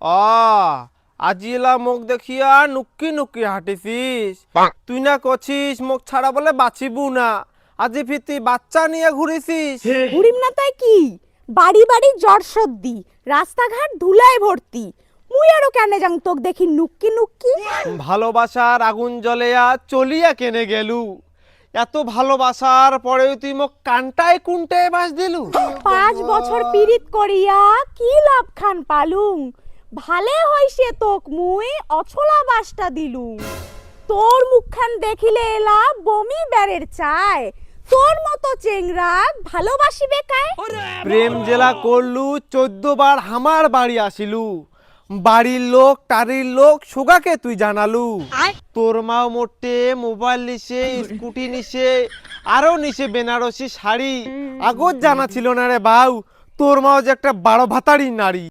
আজিলা মোক দেখিয়া নুকি নুকি হাঁটিছিস। তুই না কছিস মোক ছাড়া বলে বাঁচিবু না, আজি ফিতি বাচ্চা নিয়ে ঘুরিছিস। ঘুরিম না তাই কি, বাড়ি বাড়ি জ্বর সর্দি, রাস্তাঘাট ধুলায় ভর্তি, মুই আরো কেন যাং তোক দেখি নুক্কি নুক্কি। ভালোবাসার আগুন জ্বলেয়া চলিয়া কেনে গেলু, এত ভালোবাসার পরেও তুই মোক কানটায় কুনটে বাস দিলু। 5 বছর পিরিত করিয়া কি লাভ খান পালুং, ভালে হইছে তোক মুই অছলা বাসটা দিলুম। তোর মুখখান দেখিলে এলা বমি বেড়ের চায়, তোর মতো চেংরা ভালোবাসিবে কায়। প্রেম জেলা করলু 14 বার হামার বাড়ি আসিলু, বাড়ির লোক টারির লোক সোগাকে তুই জানালু। তোর মাও মোটে মোবাইল নিছে, স্কুটি নিছে, আরো নিছে বেনারসি শাড়ি। আগত জানা ছিল না রে বাউ, তোর মাও যে একটা 12 ভাতারি নারী।